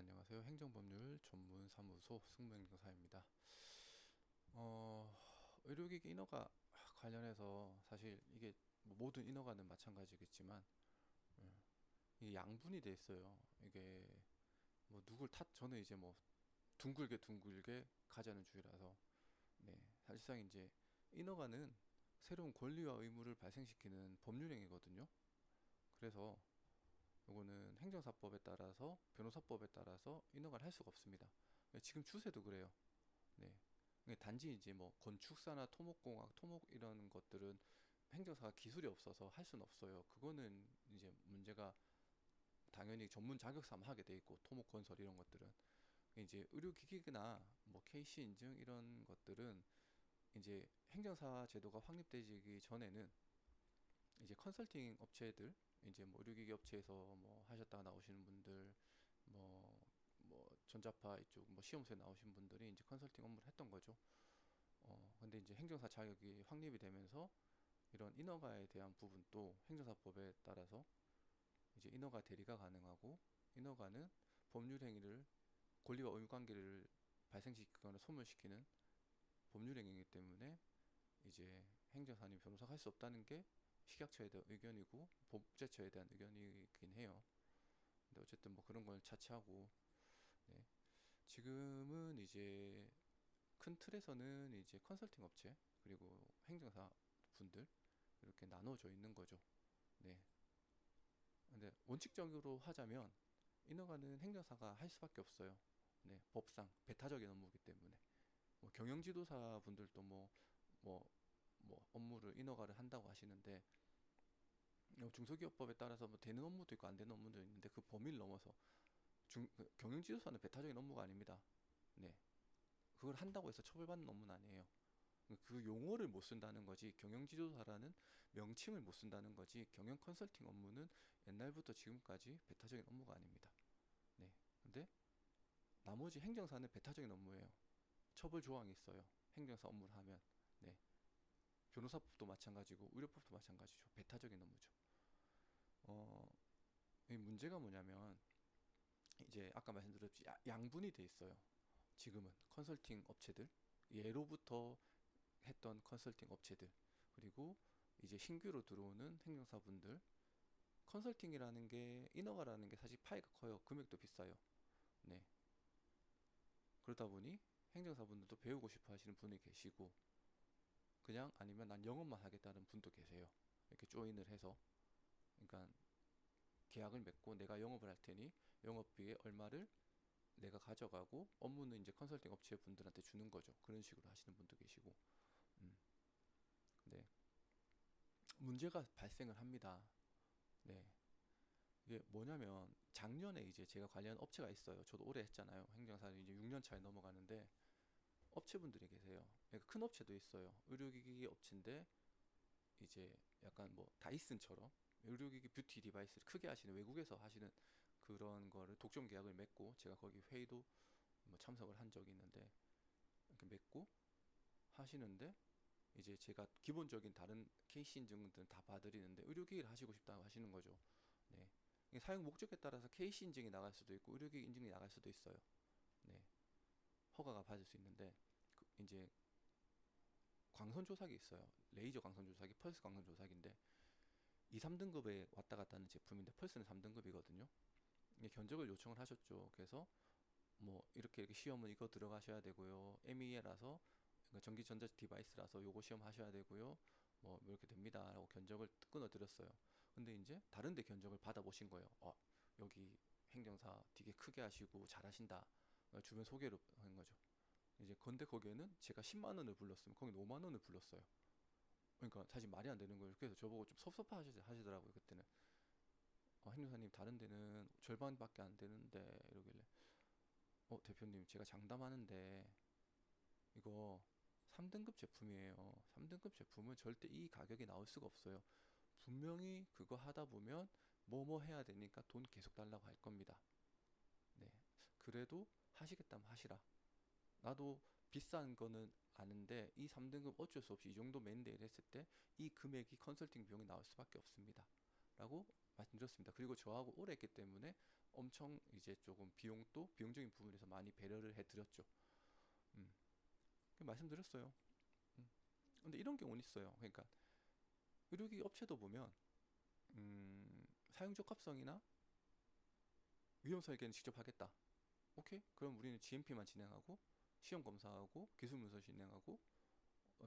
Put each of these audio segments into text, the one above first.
네, 안녕하세요. 행정법률 전문 사무소 승무행정사입니다. 어, 의료기기 인허가 관련해서 사실 이게 뭐 모든 인허가는 마찬가지겠지만 이게 양분이 돼 있어요. 이게 뭐 누굴 탓 저는 이제 뭐 둥글게 둥글게 가자는 주의라서 네, 사실상 이제 인허가는 새로운 권리와 의무를 발생시키는 법률행위거든요. 그래서 요거는 행정사법에 따라서 변호사법에 따라서 인허가를 할 수가 없습니다. 지금 추세도 그래요. 네. 단지 이제 뭐 건축사나 토목공학, 토목 이런 것들은 행정사가 기술이 없어서 할 수는 없어요. 그거는 이제 문제가 당연히 전문 자격사만 하게 돼 있고 토목 건설 이런 것들은 이제 의료기기나 뭐 KC 인증 이런 것들은 이제 행정사 제도가 확립되기 전에는 이제 컨설팅 업체들 이제 뭐 의료기기 업체에서 뭐 하셨다가 나오시는 분들 뭐 전자파 이쪽 뭐 시험소에 나오신 분들이 이제 컨설팅 업무를 했던 거죠. 근데 이제 행정사 자격이 확립이 되면서 이런 인허가에 대한 부분도 행정사법에 따라서 이제 인허가 대리가 가능하고 인허가는 법률 행위를 권리와 의무 관계를 발생시키거나 소멸시키는 법률 행위이기 때문에 이제 행정사님 변호사가 할 수 없다는 게 식약처에 대한 의견이고 법제처에 대한 의견이긴 해요. 근데 어쨌든 뭐 그런 걸 차치하고 네. 지금은 이제 큰 틀에서는 이제 컨설팅 업체 그리고 행정사 분들 이렇게 나눠져 있는 거죠. 네. 근데 원칙적으로 하자면 인허가는 행정사가 할 수밖에 없어요. 네. 법상 배타적인 업무이기 때문에 뭐 경영지도사 분들도 뭐, 뭐 업무를 인허가를 한다고 하시는데 중소기업법에 따라서 뭐 되는 업무도 있고 안 되는 업무도 있는데 그 범위를 넘어서 경영지도사는 배타적인 업무가 아닙니다. 네. 그걸 한다고 해서 처벌받는 업무는 아니에요. 그 용어를 못 쓴다는 거지 경영지도사라는 명칭을 못 쓴다는 거지 경영 컨설팅 업무는 옛날부터 지금까지 배타적인 업무가 아닙니다. 네. 근데 나머지 행정사는 배타적인 업무예요. 처벌 조항이 있어요. 행정사 업무를 하면. 네. 변호사법도 마찬가지고 의료법도 마찬가지죠. 배타적인 업무죠. 어, 이 문제가 뭐냐면 이제 아까 말씀드렸듯이 양분이 돼 있어요. 지금은 컨설팅 업체들 예로부터 했던 컨설팅 업체들 그리고 이제 신규로 들어오는 행정사분들 컨설팅이라는 게 인허가라는 게 사실 파이가 커요. 금액도 비싸요. 네. 그러다 보니 행정사분들도 배우고 싶어 하시는 분이 계시고 그냥 아니면 난 영업만 하겠다는 분도 계세요. 이렇게 조인을 해서 그러니까 계약을 맺고 내가 영업을 할 테니 영업비에 얼마를 내가 가져가고 업무는 이제 컨설팅 업체 분들한테 주는 거죠. 그런 식으로 하시는 분도 계시고 음. 네. 문제가 발생을 합니다. 네. 이게 뭐냐면 작년에 이제 제가 관련 업체가 있어요. 저도 오래 했잖아요. 행정사는 이제 6년 차에 넘어가는데 업체분들이 계세요. 그러니까 큰 업체도 있어요. 의료기기 업체인데 이제 약간 뭐 다이슨처럼 의료기기 뷰티 디바이스를 크게 하시는 외국에서 하시는 그런 거를 독점 계약을 맺고 제가 거기 회의도 뭐 참석을 한 적이 있는데 이렇게 맺고 하시는데 이제 제가 기본적인 다른 케이스 인증들은 다 봐드리는데 의료기기를 하시고 싶다고 하시는 거죠. 네. 사용 목적에 따라서 케이스 인증이 나갈 수도 있고 의료기기 인증이 나갈 수도 있어요. 네. 허가가 받을 수 있는데 이제 광선 조사기 있어요. 레이저 광선 조사기, 펄스 광선 조사기인데 2, 3등급에 왔다 갔다 하는 제품인데 펄스는 3등급이거든요. 견적을 요청을 하셨죠. 그래서 뭐 이렇게 시험은 이거 들어가셔야 되고요. MEA라서 전기 전자 디바이스라서 요거 시험 하셔야 되고요. 뭐 이렇게 됩니다라고 견적을 끊어 드렸어요. 근데 이제 다른 데 견적을 받아 보신 거예요. 여기 행정사 되게 크게 하시고 잘하신다. 주변 소개로 한 거죠. 이제 근데 거기에는 제가 10만 원을 불렀으면 거기는 5만 원을 불렀어요. 그러니까 사실 말이 안 되는 거예요. 그래서 저보고 좀 섭섭하시더라고요. 그때는 행정사님 다른 데는 절반밖에 안 되는데 이러길래 대표님 제가 장담하는데 이거 3등급 제품이에요. 3등급 제품은 절대 이 가격이 나올 수가 없어요. 분명히 그거 하다 보면 뭐뭐 해야 되니까 돈 계속 달라고 할 겁니다. 네. 그래도 하시겠다면 하시라. 나도 비싼 거는 아는데 이 3등급 어쩔 수 없이 이 정도 맨데일 했을 때 이 금액이 컨설팅 비용이 나올 수밖에 없습니다. 라고 말씀드렸습니다. 그리고 저하고 오래 했기 때문에 엄청 이제 조금 비용적인 부분에서 많이 배려를 해드렸죠. 음, 말씀드렸어요. 음. 근데 이런 경우는 있어요. 그러니까 의료기기 업체도 보면 사용 적합성이나 위험 설계는 직접 하겠다. 오케이? 그럼 우리는 GMP만 진행하고 시험 검사하고 기술 문서 진행하고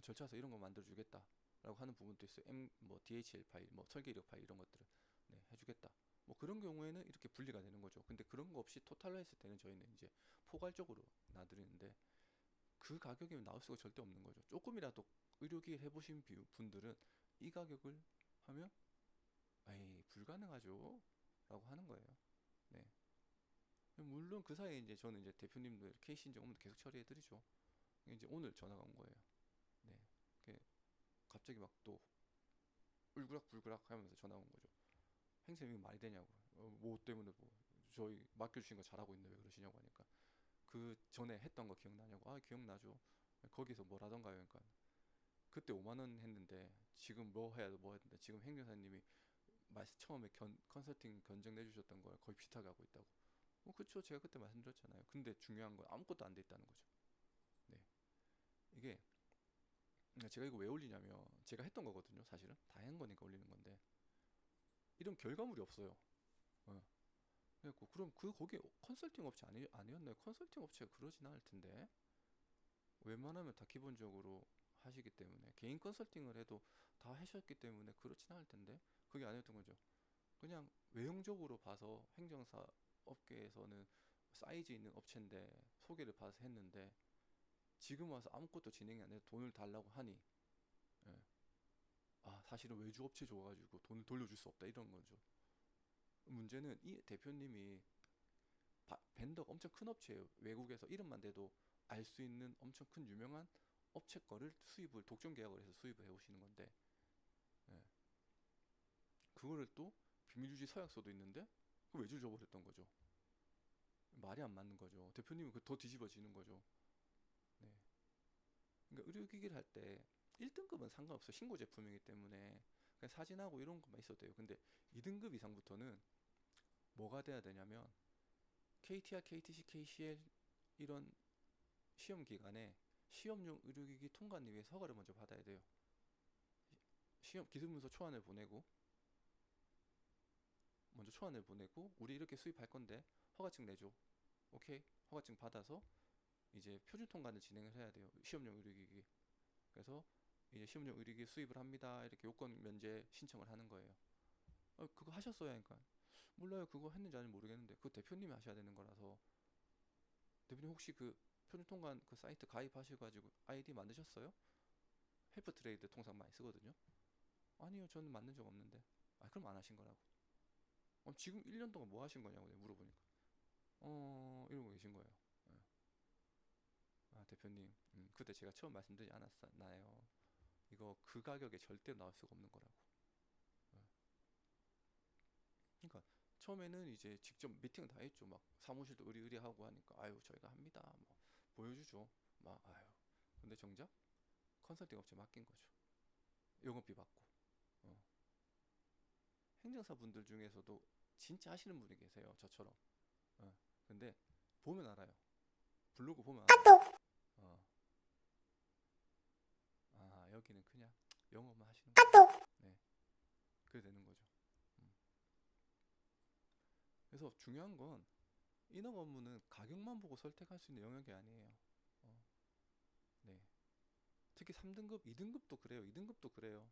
절차서 이런 거 만들어주겠다. 라고 하는 부분도 있어요. 뭐 DHL 파일, 뭐 설계 이력 파일 이런 것들을 네, 해주겠다. 뭐 그런 경우에는 이렇게 분리가 되는 거죠. 근데 그런 거 없이 토탈로 했을 때는 저희는 이제 포괄적으로 놔드리는데 그 가격이면 나올 수가 절대 없는 거죠. 조금이라도 의료기기 해보신 분들은 이 가격을 하면 에이 불가능하죠. 라고 하는 거예요. 네. 물론 그 사이에 이제 저는 이제 대표님들 케이스 인증 오면 계속 처리해드리죠. 이제 오늘 전화가 온 거예요. 네. 갑자기 막 또 울그락불그락 하면서 전화 온 거죠. 행쌤이 말이 되냐고. 뭐 때문에 뭐 저희 맡겨주신 거 잘하고 있는데 왜 그러시냐고 하니까 그 전에 했던 거 기억나냐고. 아 기억나죠. 거기서 뭘 하던가요? 그러니까 그때 5만 원 했는데 지금 뭐 해야 된다. 지금 행정사님이 처음에 컨설팅 견적 내주셨던 걸 거의 비슷하게 하고 있다고. 그쵸. 제가 그때 말씀드렸잖아요. 근데 중요한 건 아무것도 안 돼 있다는 거죠. 네. 이게 제가 이거 왜 올리냐면 제가 했던 거거든요. 사실은 다 한 거니까 올리는 건데 이런 결과물이 없어요. 어. 그래갖고 그럼 거기 컨설팅 업체 아니었나요? 컨설팅 업체가 그러진 않을 텐데 웬만하면 다 기본적으로 하시기 때문에 개인 컨설팅을 해도 다 하셨기 때문에 그렇진 않을 텐데 그게 아니었던 거죠. 그냥 외형적으로 봐서 행정사 업계에서는 사이즈 있는 업체인데 소개를 받아서 했는데 지금 와서 아무것도 진행이 안 돼서 돈을 달라고 하니 예. 아 사실은 외주 업체 줘가지고 돈을 돌려줄 수 없다 이런 거죠. 문제는 이 대표님이 벤더가 엄청 큰 업체예요. 외국에서 이름만 대도 알 수 있는 엄청 큰 유명한 업체 거를 수입을 독점 계약을 해서 수입을 해오시는 건데 예. 그거를 또 비밀 유지 서약서도 있는데 그 외주 줘버렸던 거죠. 말이 안 맞는 거죠. 대표님은 그 더 뒤집어지는 거죠. 네. 그러니까 의료기기를 할 때 1등급은 상관없어. 신고 제품이기 때문에 그냥 사진하고 이런 것만 있어도 돼요. 근데 2등급 이상부터는 뭐가 돼야 되냐면 KTR, KTC, KCL 이런 시험 기간에 시험용 의료기기 통과하기 위해서 허가를 먼저 받아야 돼요. 시험 기술문서 초안을 보내고 먼저 초안을 보내고 우리 이렇게 수입할 건데 허가증 내줘. 오케이. 허가증 받아서 이제 표준 통관을 진행을 해야 돼요. 시험용 의료기기. 그래서 이제 시험용 의료기기 수입을 합니다. 이렇게 요건 면제 신청을 하는 거예요. 그거 하셨어야 하니까 몰라요. 그거 했는지 아닌지 모르겠는데 그거 대표님이 하셔야 되는 거라서 대표님 혹시 그 표준 통관 그 사이트 가입하셔가지고 아이디 만드셨어요? 헬프 트레이드 통상 많이 쓰거든요. 아니요, 저는 만든 적 없는데. 아, 그럼 안 하신 거라고. 지금 1년 동안 뭐 하신 거냐고 내가 물어보니까. 이러고 계신 거예요. 예. 아, 대표님, 그때 제가 처음 말씀드리지 않았나요? 이거 그 가격에 절대 나올 수가 없는 거라고. 예. 그러니까 처음에는 이제 직접 미팅을 다 했죠. 막 사무실도 의리의리하고 하니까 아유 저희가 합니다. 뭐 보여주죠. 막 아유. 근데 정작 컨설팅 업체 맡긴 거죠. 영업비 받고. 어. 행정사 분들 중에서도 진짜 하시는 분이 계세요. 저처럼. 어. 근데 보면 알아요. 블로그 보면 알아요. 어. 아, 여기는 그냥 영어만 하시는 거예요. 네. 그래 되는 거죠. 음. 그래서 중요한 건 인허가 업무는 가격만 보고 선택할 수 있는 영역이 아니에요. 어. 네. 특히 3등급, 2등급도 그래요. 2등급도 그래요.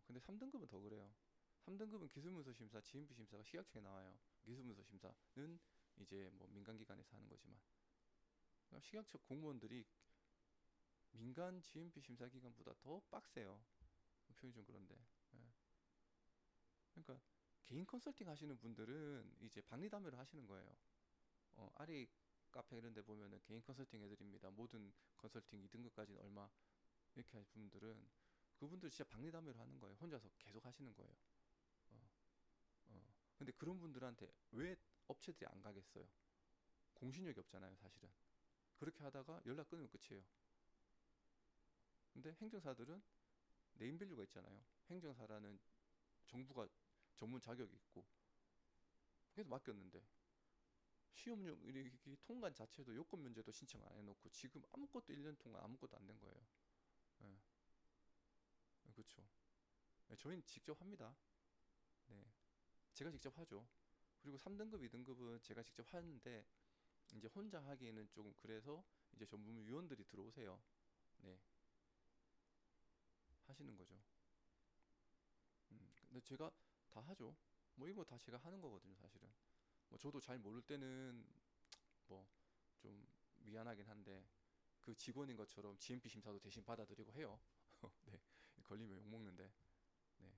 근데 3등급은 더 그래요. 3등급은 기술문서 심사, GMP 심사가 식약청에 나와요. 기술문서 심사는 이제 뭐 민간기관에서 하는 거지만 식약청 공무원들이 민간 GMP 심사 기관보다 더 빡세요. 표현이 좀 그런데. 예. 그러니까 개인 컨설팅 하시는 분들은 이제 박리담회를 하시는 거예요. 아리 카페 이런 데 보면은 개인 컨설팅 해드립니다. 모든 컨설팅 2등급까지는 얼마 이렇게 하신 분들은 그분들 진짜 박리담회를 하는 거예요. 혼자서 계속 하시는 거예요. 어, 근데 그런 분들한테 왜 업체들이 안 가겠어요? 공신력이 없잖아요, 사실은. 그렇게 하다가 연락 끊으면 끝이에요. 근데 행정사들은 네임밸류가 있잖아요. 행정사라는 정부가 전문 자격이 있고 그래서 맡겼는데 시험용 이 통관 자체도 요건 면제도 신청 안 해놓고 지금 아무것도 1년 동안 아무것도 안 된 거예요. 예, 그렇죠. 예, 저희는 직접 합니다. 네, 제가 직접 하죠. 그리고 3등급, 2등급은 제가 직접 하는데 이제 혼자 하기에는 조금 그래서 이제 전문위원들이 들어오세요. 네, 하시는 거죠. 근데 제가 다 하죠. 뭐 이거 다 제가 하는 거거든요, 사실은. 뭐 저도 잘 모를 때는 뭐 좀 미안하긴 한데 그 직원인 것처럼 GMP 심사도 대신 받아들이고 해요. 네, 걸리면 욕 먹는데. 네,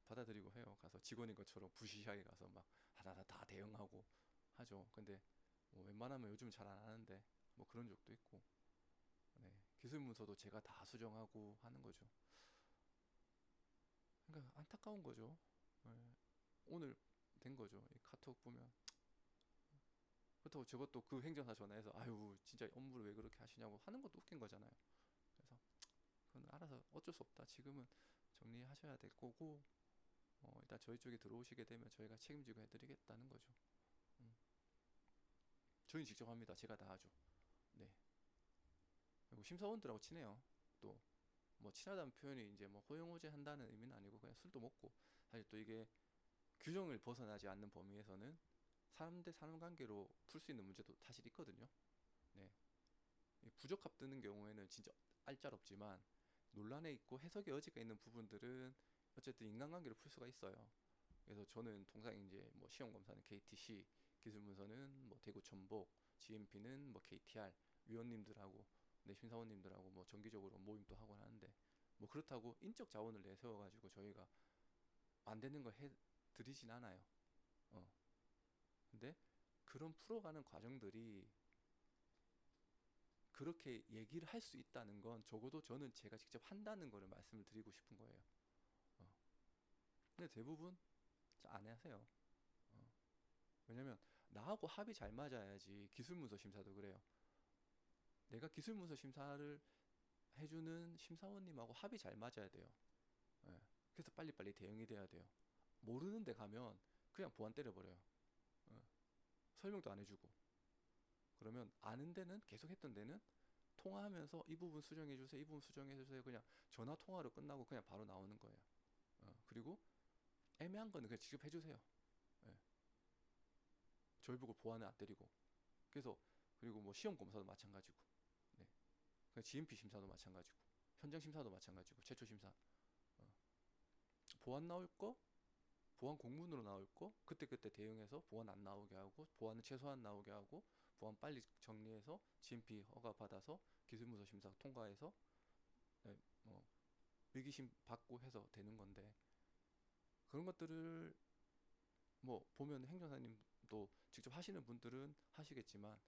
받아들이고 해요. 가서 직원인 것처럼 부시시하게 가서 막 하나하나 다 대응하고 하죠. 근데 뭐 웬만하면 요즘 잘 안 하는데 뭐 그런 적도 있고. 네, 기술 문서도 제가 다 수정하고 하는 거죠. 그러니까 안타까운 거죠. 네, 오늘 된 거죠. 이 카톡 보면. 그렇다고 저것도 그 행정사 전화해서 아유 진짜 업무를 왜 그렇게 하시냐고 하는 것도 웃긴 거잖아요. 그래서 그건 알아서 어쩔 수 없다. 지금은 정리하셔야 될 거고 일단 저희 쪽에 들어오시게 되면 저희가 책임지고 해드리겠다는 거죠. 음. 저희는 직접 합니다. 제가 다 하죠. 네. 그리고 심사원들하고 친해요. 또 뭐 친하다는 표현이 이제 뭐 호영호재 한다는 의미는 아니고 그냥 술도 먹고 사실 또 이게 규정을 벗어나지 않는 범위에서는 사람 대 사람 관계로 풀 수 있는 문제도 사실 있거든요. 네. 부적합 뜨는 경우에는 진짜 알짤없지만 논란에 있고 해석의 여지가 있는 부분들은 어쨌든 인간관계로 풀 수가 있어요. 그래서 저는 통상 이제 뭐 시험 검사는 KTC, 기술 문서는 뭐 대구 천복, GMP는 뭐 KTR 위원님들하고 네, 심사원님들하고 뭐 정기적으로 모임도 하곤 하는데 뭐 그렇다고 인적 자원을 내세워 가지고 저희가 안 되는 거 해 드리진 않아요. 어. 근데 그런 풀어가는 과정들이 그렇게 얘기를 할 수 있다는 건 적어도 저는 제가 직접 한다는 거를 말씀을 드리고 싶은 거예요. 어. 근데 대부분 안 하세요. 어. 왜냐면 나하고 합이 잘 맞아야지 기술문서 심사도 그래요. 내가 기술문서 심사를 해주는 심사원님하고 합이 잘 맞아야 돼요. 예. 그래서 빨리빨리 대응이 돼야 돼요. 모르는 데 가면 그냥 보안 때려버려요. 예. 설명도 안 해주고. 그러면 아는 데는 계속 했던 데는 통화하면서 이 부분 수정해 주세요. 이 부분 수정해 주세요. 그냥 전화 통화로 끝나고 그냥 바로 나오는 거예요. 그리고 애매한 거는 그냥 직접 해주세요. 예. 저희 보고 보안을 안 때리고. 그래서 그리고 뭐 시험 검사도 마찬가지고. 네. 그 GMP 심사도 마찬가지고. 현장 심사도 마찬가지고. 최초 심사. 어. 보안 나올 거, 보안 공문으로 나올 거, 그때그때 대응해서 보안 안 나오게 하고, 보안은 최소한 나오게 하고, 보안 빨리 정리해서 GMP 허가 받아서 기술문서 심사 통과해서 네, 뭐 위기심 받고 해서 되는 건데 그런 것들을 뭐 보면 행정사님도 직접 하시는 분들은 하시겠지만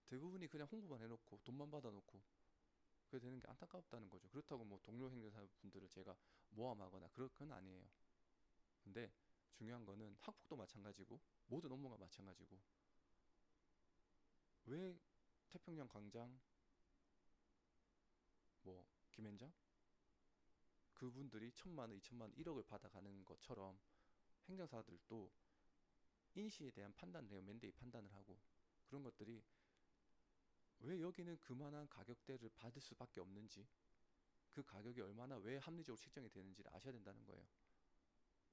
대부분이 그냥 홍보만 해놓고 돈만 받아놓고 그게 되는 게 안타깝다는 거죠. 그렇다고 뭐 동료 행정사분들을 제가 모함하거나 그럴 건 아니에요. 근데 중요한 거는 학폭도 마찬가지고 모든 업무가 마찬가지고 왜 태평양 광장 뭐 김현장 그분들이 1,000만 원, 2,000만 원, 1억을 받아가는 것처럼 행정사들도 인시에 대한 판단을 해요. 맨데이 판단을 하고 그런 것들이 왜 여기는 그만한 가격대를 받을 수밖에 없는지 그 가격이 얼마나 왜 합리적으로 책정이 되는지를 아셔야 된다는 거예요.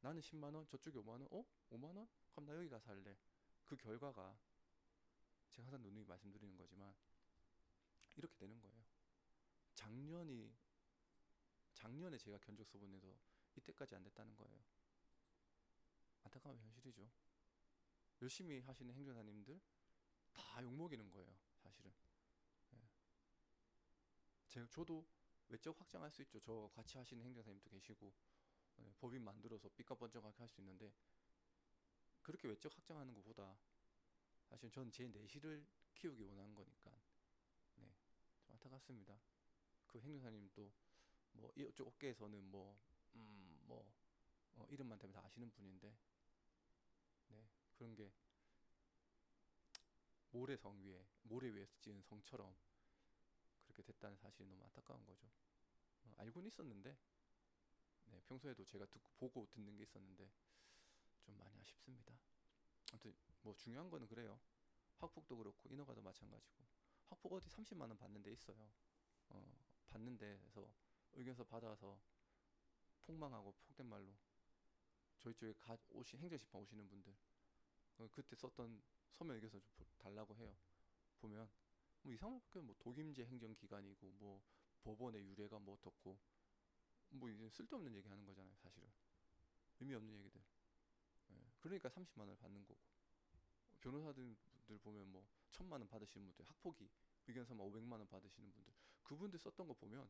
나는 10만 원, 저쪽이 5만 원, 5만 원? 그럼 나 여기 가서 할래. 그 결과가 제가 항상 누누이 말씀드리는 거지만 이렇게 되는 거예요. 작년이 작년에 제가 견적 서본에서 이때까지 안 됐다는 거예요. 안타까운 현실이죠. 열심히 하시는 행정사님들 다 욕먹이는 거예요. 사실은. 예. 저도 외적 확장할 수 있죠. 저 같이 하시는 행정사님도 계시고 법인 만들어서 삐까번쩍하게 할 수 있는데 그렇게 외적 확장하는 것보다 사실 전 제 내실을 키우기 원하는 거니까 네, 좀 안타깝습니다. 그 행정사님도 뭐 이쪽 업계에서는 뭐 이름만 대면 다 아시는 분인데 네, 그런 게 모래성 위에 모래 위에 지은 성처럼 그렇게 됐다는 사실이 너무 안타까운 거죠. 알고는 있었는데 네, 평소에도 제가 듣고 보고 듣는 게 있었는데 좀 많이 아쉽습니다. 아무튼 뭐 중요한 거는 그래요. 학폭도 그렇고 인허가도 마찬가지고 학폭 어디 30만 원 받는 데 있어요. 받는 데에서 의견서 받아서 폭망하고 폭된 말로 저희 쪽에 행정심판 오시는 분들 그때 썼던 서면 의견서 좀 달라고 해요. 보면 뭐 이상한 뭐 독임제 행정기관이고 뭐 법원의 유례가 뭐 어떻고 뭐 이제 쓸데없는 얘기 하는 거잖아요, 사실은. 의미 없는 얘기들. 예, 그러니까 30만 원을 받는 거고. 변호사들 보면 뭐 1,000만 원 받으시는 분들, 학폭위 의견서만 500만 원 받으시는 분들, 그분들 썼던 거 보면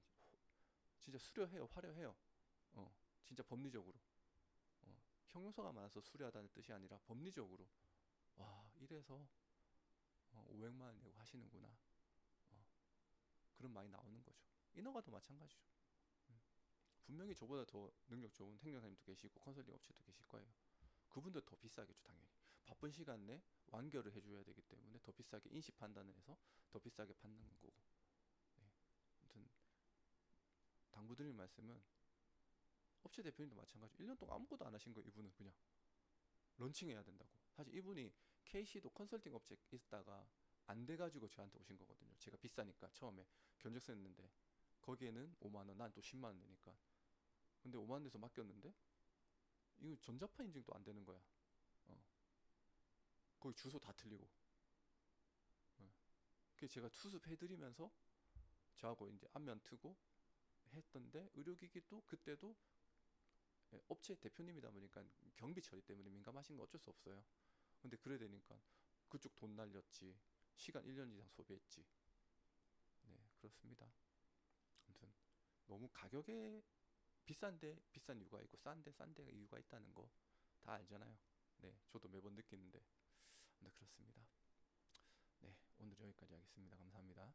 진짜 수려해요, 화려해요. 진짜 법리적으로. 형용사가 많아서 수려하다는 뜻이 아니라 법리적으로. 와, 이래서 500만 원 내고 하시는구나. 어, 그런 말이 나오는 거죠. 인허가도 마찬가지죠. 음. 분명히 저보다 더 능력 좋은 행정사님도 계시고 컨설팅 업체도 계실 거예요. 그분들 더 비싸겠죠, 당연히. 바쁜 시간 내 완결을 해줘야 되기 때문에 더 비싸게 인식 판단을 해서 더 비싸게 받는 거고. 네. 아무튼 당부드릴 말씀은 업체 대표님도 마찬가지. 1년 동안 아무것도 안 하신 거 이분은 그냥 런칭해야 된다고. 사실 이분이 KC도 컨설팅 업체 있다가 안 돼가지고 저한테 오신 거거든요. 제가 비싸니까 처음에 견적서 냈는데 거기에는 5만 원, 난 또 10만 원 내니까. 근데 5만 원 내서 맡겼는데 이거 전자파 인증도 안 되는 거야. 어. 거기 주소 다 틀리고. 어. 그래서 제가 투습해드리면서 저하고 이제 안면 트고 했던데 의료기기도 그때도 업체 대표님이다 보니까 경비 처리 때문에 민감하신 거 어쩔 수 없어요. 근데 그래 되니까 그쪽 돈 날렸지. 시간 1년 이상 소비했지. 네, 그렇습니다. 아무튼 너무 가격에 비싼데 비싼 이유가 있고 싼데 싼데 이유가 있다는 거 다 알잖아요. 네, 저도 매번 느끼는데. 네, 그렇습니다. 네, 오늘 여기까지 하겠습니다. 감사합니다.